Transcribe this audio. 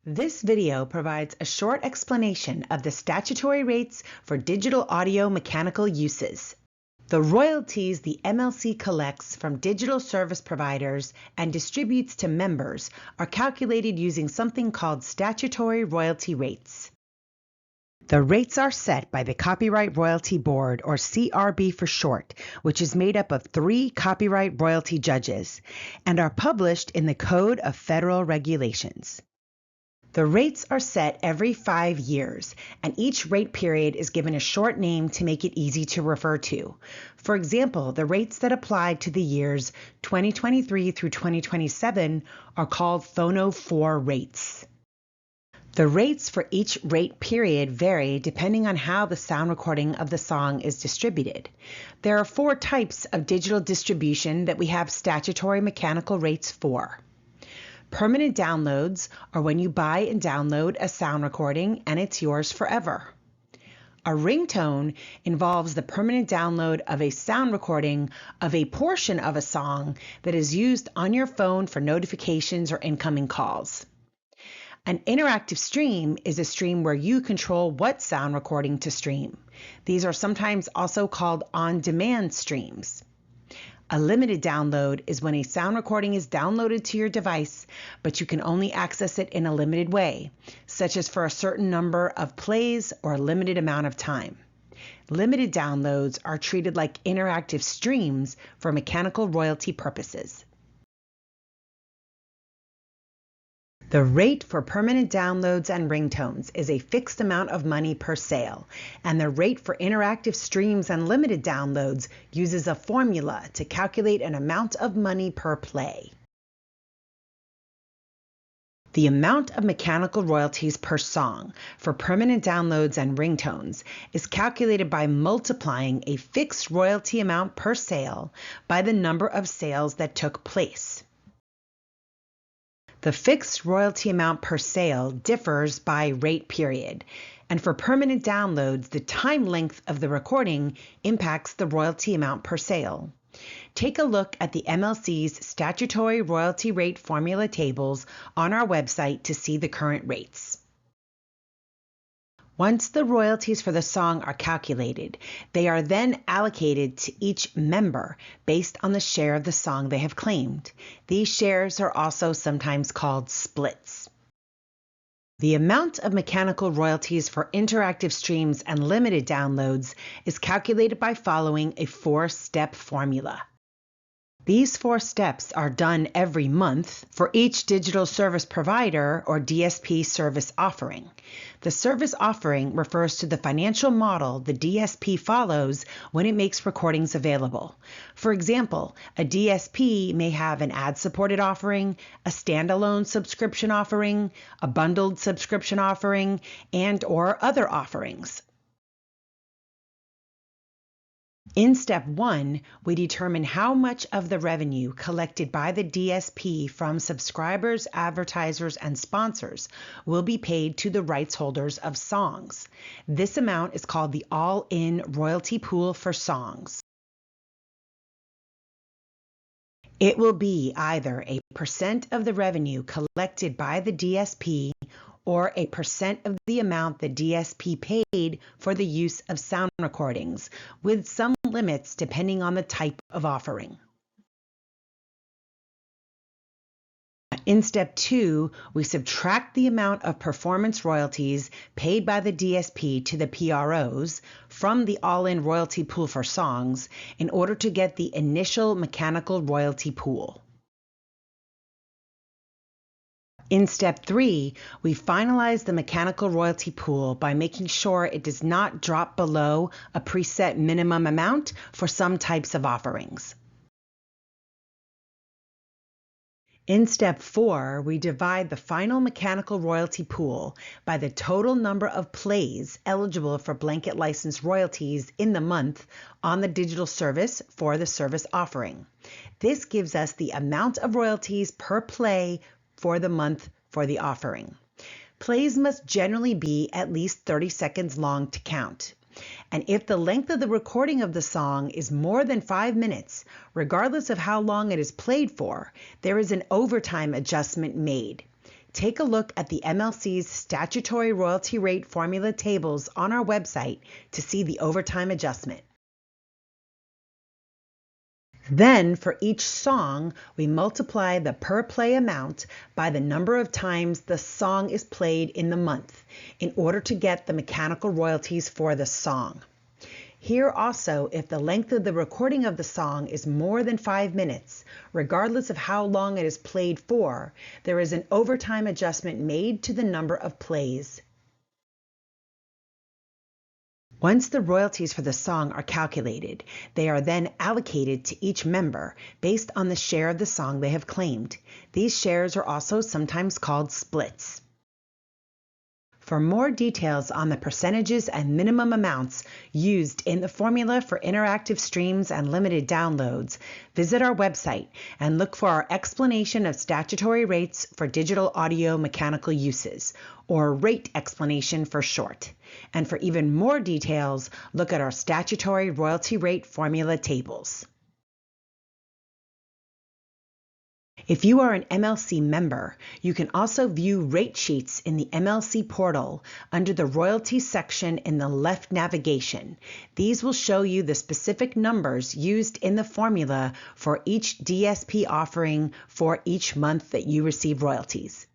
This video provides a short explanation of the statutory rates for digital audio mechanical uses. The royalties the MLC collects from digital service providers and distributes to members are calculated using something called statutory royalty rates. The rates are set by the Copyright Royalty Board, or CRB for short, which is made up of 3 copyright royalty judges, and are published in the Code of Federal Regulations. The rates are set every 5 years, and each rate period is given a short name to make it easy to refer to. For example, the rates that apply to the years 2023 through 2027 are called Phono 4 rates. The rates for each rate period vary depending on how the sound recording of the song is distributed. There are 4 types of digital distribution that we have statutory mechanical rates for. Permanent downloads are when you buy and download a sound recording and it's yours forever. A ringtone involves the permanent download of a sound recording of a portion of a song that is used on your phone for notifications or incoming calls. An interactive stream is a stream where you control what sound recording to stream. These are sometimes also called on-demand streams. A limited download is when a sound recording is downloaded to your device, but you can only access it in a limited way, such as for a certain number of plays or a limited amount of time. Limited downloads are treated like interactive streams for mechanical royalty purposes. The rate for permanent downloads and ringtones is a fixed amount of money per sale, and the rate for interactive streams and limited downloads uses a formula to calculate an amount of money per play. The amount of mechanical royalties per song for permanent downloads and ringtones is calculated by multiplying a fixed royalty amount per sale by the number of sales that took place. The fixed royalty amount per sale differs by rate period, and for permanent downloads, the time length of the recording impacts the royalty amount per sale. Take a look at the MLC's statutory royalty rate formula tables on our website to see the current rates. Once the royalties for the song are calculated, they are then allocated to each member based on the share of the song they have claimed. These shares are also sometimes called splits. The amount of mechanical royalties for interactive streams and limited downloads is calculated by following a 4-step formula. These 4 steps are done every month for each digital service provider or DSP service offering. The service offering refers to the financial model the DSP follows when it makes recordings available. For example, a DSP may have an ad-supported offering, a standalone subscription offering, a bundled subscription offering, and/or other offerings. In step 1, we determine how much of the revenue collected by the DSP from subscribers, advertisers, and sponsors will be paid to the rights holders of songs. This amount is called the all-in royalty pool for songs. It will be either a % of the revenue collected by the DSP or a % of the amount the DSP paid for the use of sound recordings, with some limits depending on the type of offering. In step 2, we subtract the amount of performance royalties paid by the DSP to the PROs from the all-in royalty pool for songs in order to get the initial mechanical royalty pool. In step 3, we finalize the mechanical royalty pool by making sure it does not drop below a preset minimum amount for some types of offerings. In step 4, we divide the final mechanical royalty pool by the total number of plays eligible for blanket license royalties in the month on the digital service for the service offering. This gives us the amount of royalties per play for the month for the offering. Plays must generally be at least 30 seconds long to count. And if the length of the recording of the song is more than 5 minutes, regardless of how long it is played for, there is an overtime adjustment made. take a look at the MLC's statutory royalty rate formula tables on our website to see the overtime adjustment. Then, for each song, we multiply the per play amount by the number of times the song is played in the month in order to get the mechanical royalties for the song. Here also, if the length of the recording of the song is more than 5 minutes, regardless of how long it is played for, there is an overtime adjustment made to the number of plays. Once the royalties for the song are calculated, they are then allocated to each member based on the share of the song they have claimed. These shares are also sometimes called splits. For more details on the percentages and minimum amounts used in the formula for interactive streams and limited downloads, visit our website and look for our explanation of statutory rates for digital audio mechanical uses, or rate explanation for short. And for even more details, look at our statutory royalty rate formula tables. If you are an MLC member, you can also view rate sheets in the MLC portal under the Royalties section in the left navigation. These will show you the specific numbers used in the formula for each DSP offering for each month that you receive royalties.